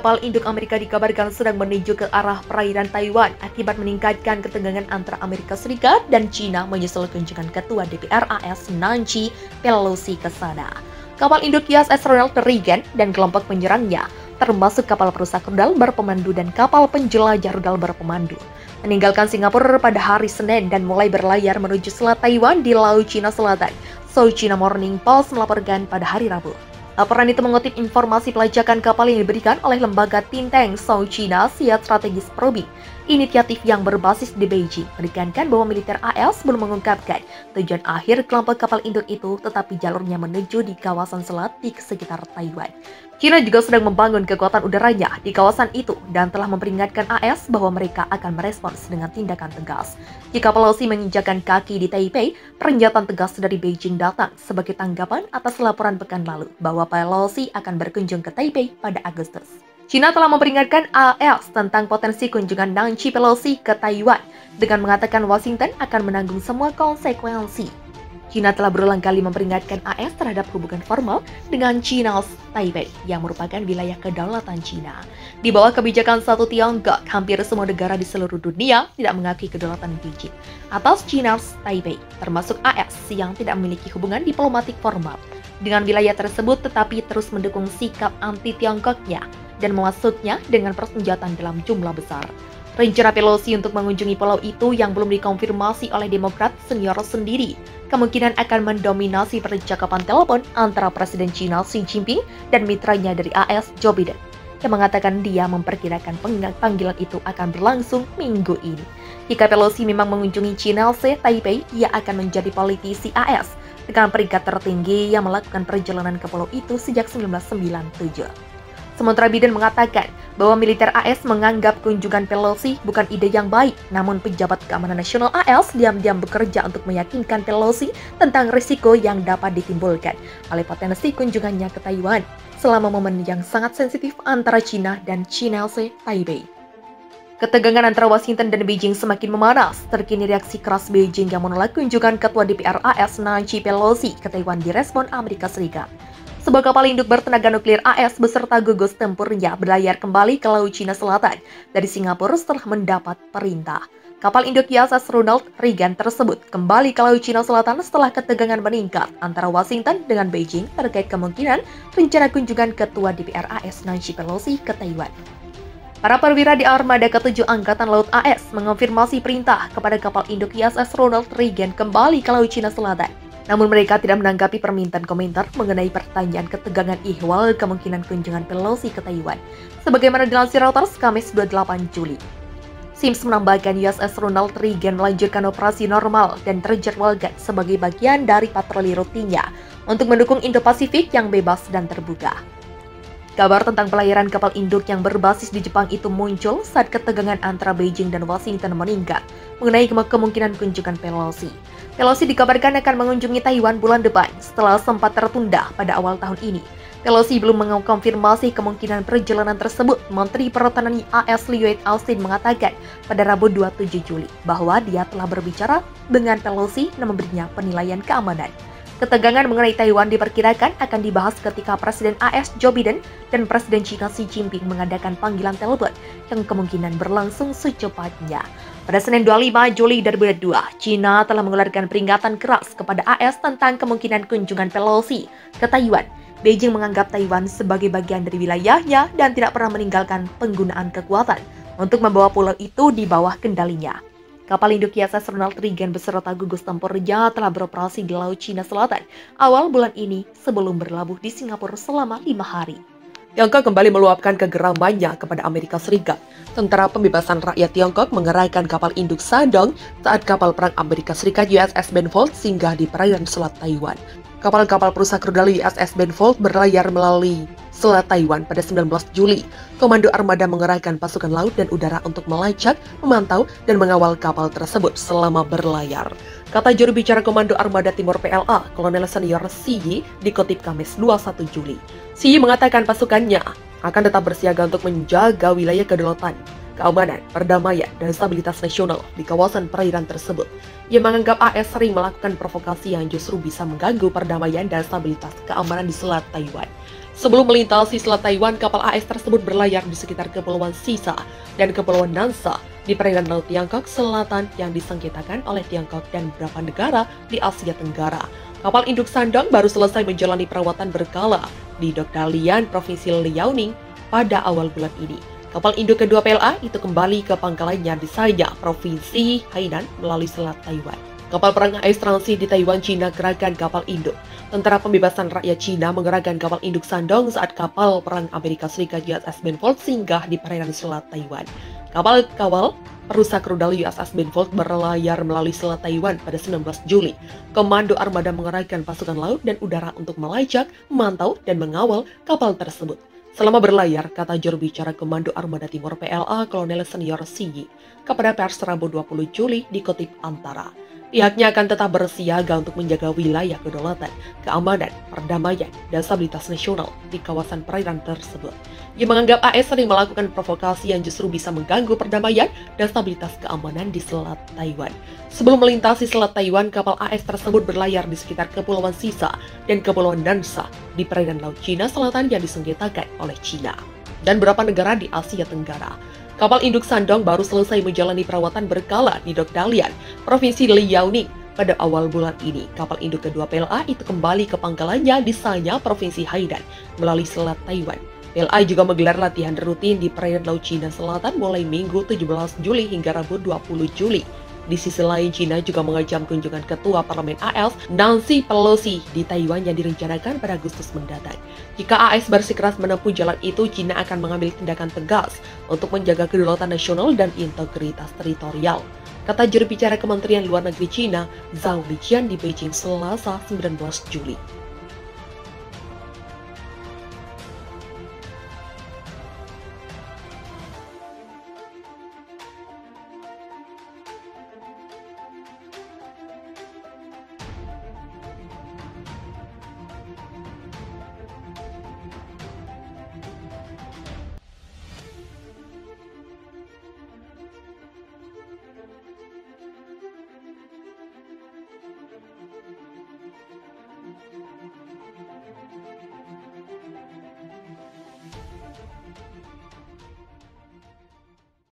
kapal induk Amerika dikabarkan sedang menuju ke arah perairan Taiwan akibat meningkatkan ketegangan antara Amerika Serikat dan China menyusul kunjungan Ketua DPR AS Nancy Pelosi ke sana. Kapal induk USS Ronald Reagan dan kelompok penyerangnya, termasuk kapal perusak rudal berpemandu dan kapal penjelajah rudal berpemandu, meninggalkan Singapura pada hari Senin dan mulai berlayar menuju Selat Taiwan di Laut Cina Selatan. South China Morning Post melaporkan pada hari Rabu. Laporan itu mengutip informasi pelacakan kapal yang diberikan oleh lembaga think tank South China Sea Strategies Probing, inisiatif yang berbasis di Beijing, menekankan bahwa militer AS belum mengungkapkan tujuan akhir kelompok kapal induk itu, tetapi jalurnya menuju di kawasan selat di sekitar Taiwan. China juga sedang membangun kekuatan udaranya di kawasan itu dan telah memperingatkan AS bahwa mereka akan merespons dengan tindakan tegas. Jika Pelosi menginjakan kaki di Taipei, pernyataan tegas dari Beijing datang sebagai tanggapan atas laporan pekan lalu bahwa Pelosi akan berkunjung ke Taipei pada Agustus. China telah memperingatkan AS tentang potensi kunjungan Nancy Pelosi ke Taiwan dengan mengatakan Washington akan menanggung semua konsekuensi. China telah berulang kali memperingatkan AS terhadap hubungan formal dengan China's Taipei yang merupakan wilayah kedaulatan China. Di bawah kebijakan satu Tiongkok, hampir semua negara di seluruh dunia tidak mengakui kedaulatan Beijing atas China's Taipei, termasuk AS yang tidak memiliki hubungan diplomatik formal dengan wilayah tersebut tetapi terus mendukung sikap anti-Tiongkoknya dan memasuknya dengan persenjataan dalam jumlah besar. Rencana Pelosi untuk mengunjungi pulau itu yang belum dikonfirmasi oleh Demokrat senior sendiri kemungkinan akan mendominasi percakapan telepon antara Presiden China Xi Jinping dan mitranya dari AS Joe Biden, yang mengatakan dia memperkirakan panggilan itu akan berlangsung minggu ini. Jika Pelosi memang mengunjungi China's Taipei, ia akan menjadi politisi AS dengan peringkat tertinggi yang melakukan perjalanan ke pulau itu sejak 1997. Sementara Biden mengatakan bahwa militer AS menganggap kunjungan Pelosi bukan ide yang baik, namun pejabat keamanan nasional AS diam-diam bekerja untuk meyakinkan Pelosi tentang risiko yang dapat ditimbulkan oleh potensi kunjungannya ke Taiwan selama momen yang sangat sensitif antara China dan China's Taipei. Ketegangan antara Washington dan Beijing semakin memanas. Terkini reaksi keras Beijing yang menolak kunjungan Ketua DPR AS Nancy Pelosi ke Taiwan direspon Amerika Serikat. Sebuah kapal induk bertenaga nuklir AS beserta gugus tempurnya berlayar kembali ke Laut Cina Selatan dari Singapura setelah mendapat perintah. Kapal induk USS Ronald Reagan tersebut kembali ke Laut Cina Selatan setelah ketegangan meningkat antara Washington dengan Beijing terkait kemungkinan rencana kunjungan Ketua DPR AS Nancy Pelosi ke Taiwan. Para perwira di Armada ke-7 Angkatan Laut AS mengonfirmasi perintah kepada kapal induk USS Ronald Reagan kembali ke Laut Cina Selatan. Namun mereka tidak menanggapi permintaan komentar mengenai pertanyaan ketegangan ihwal kemungkinan kunjungan Pelosi ke Taiwan. Sebagaimana dilansir Reuters Kamis 28 Juli. Sims menambahkan USS Ronald Reagan melanjutkan operasi normal dan terjadwalkan sebagai bagian dari patroli rutinnya untuk mendukung Indo-Pasifik yang bebas dan terbuka. Kabar tentang pelayaran kapal induk yang berbasis di Jepang itu muncul saat ketegangan antara Beijing dan Washington meningkat mengenai kemungkinan kunjungan Pelosi. Pelosi dikabarkan akan mengunjungi Taiwan bulan depan setelah sempat tertunda pada awal tahun ini. Pelosi belum mengkonfirmasi kemungkinan perjalanan tersebut. Menteri Pertahanan AS Lloyd Austin mengatakan pada Rabu 27 Juli bahwa dia telah berbicara dengan Pelosi dan memberinya penilaian keamanan. Ketegangan mengenai Taiwan diperkirakan akan dibahas ketika Presiden AS Joe Biden dan Presiden China Xi Jinping mengadakan panggilan telepon yang kemungkinan berlangsung secepatnya. Pada Senin 25 Juli 2022, China telah mengeluarkan peringatan keras kepada AS tentang kemungkinan kunjungan Pelosi ke Taiwan. Beijing menganggap Taiwan sebagai bagian dari wilayahnya dan tidak pernah meninggalkan penggunaan kekuatan untuk membawa pulau itu di bawah kendalinya. Kapal induk USS Ronald Reagan beserta gugus tempurnya telah beroperasi di Laut Cina Selatan awal bulan ini sebelum berlabuh di Singapura selama 5 hari. Tiongkok kembali meluapkan kegeramannya kepada Amerika Serikat. Tentara Pembebasan Rakyat Tiongkok mengerahkan kapal induk Shandong saat kapal perang Amerika Serikat USS Benfold singgah di perairan Selat Taiwan. Kapal-kapal perusak rudal USS Benfold berlayar melalui Selat Taiwan pada 19 Juli. Komando Armada mengerahkan pasukan laut dan udara untuk melacak, memantau, dan mengawal kapal tersebut selama berlayar. Kata juru bicara Komando Armada Timur PLA, Kolonel Senior Xi dikutip Kamis 21 Juli. Xi mengatakan pasukannya akan tetap bersiaga untuk menjaga wilayah kedaulatan keamanan, perdamaian, dan stabilitas nasional di kawasan perairan tersebut. Ia menganggap AS sering melakukan provokasi yang justru bisa mengganggu perdamaian dan stabilitas keamanan di Selat Taiwan. Sebelum melintasi Selat Taiwan, kapal AS tersebut berlayar di sekitar Kepulauan Sisa dan Kepulauan Nansha di perairan Laut Tiongkok Selatan yang disengketakan oleh Tiongkok dan beberapa negara di Asia Tenggara. Kapal induk Shandong baru selesai menjalani perawatan berkala di Dok Dalian, Provinsi Liaoning pada awal bulan ini. Kapal induk kedua PLA itu kembali ke pangkalannya di Sanya, Provinsi Hainan melalui Selat Taiwan. Kapal perang AS transit di Taiwan, Cina kerahkan kapal induk. Tentara Pembebasan Rakyat Cina mengerahkan kapal induk Shandong saat kapal perang Amerika Serikat USS Benfold singgah di perairan Selat Taiwan. Kapal kawal perusak rudal USS Benfold berlayar melalui Selat Taiwan pada 19 Juli. Komando Armada mengerahkan pasukan laut dan udara untuk melacak, memantau, dan mengawal kapal tersebut. Selama berlayar, kata juru bicara Komando Armada Timur PLA Kolonel Senior Siyi kepada pers Rabu 20 Juli dikutip Antara. Pihaknya akan tetap bersiaga untuk menjaga wilayah kedaulatan, keamanan, perdamaian, dan stabilitas nasional di kawasan perairan tersebut. Ia menganggap AS sering melakukan provokasi yang justru bisa mengganggu perdamaian dan stabilitas keamanan di Selat Taiwan. Sebelum melintasi Selat Taiwan, kapal AS tersebut berlayar di sekitar Kepulauan Sisa dan Kepulauan Nansha di perairan Laut Cina Selatan yang disengketakan oleh Cina dan beberapa negara di Asia Tenggara. Kapal induk Shandong baru selesai menjalani perawatan berkala di Dok Dalian, Provinsi Liaoning pada awal bulan ini. Kapal induk kedua PLA itu kembali ke pangkalannya di Sanya, Provinsi Hainan melalui Selat Taiwan. PLA juga menggelar latihan rutin di perairan Laut Cina Selatan mulai Minggu 17 Juli hingga Rabu 20 Juli. Di sisi lain, Cina juga mengajak kunjungan Ketua Parlemen AS, Nancy Pelosi, di Taiwan yang direncanakan pada Agustus mendatang. Jika AS bersikeras menempuh jalan itu, Cina akan mengambil tindakan tegas untuk menjaga kedaulatan nasional dan integritas teritorial, kata juru bicara Kementerian Luar Negeri Cina, Zhao Lijian di Beijing Selasa 19 Juli.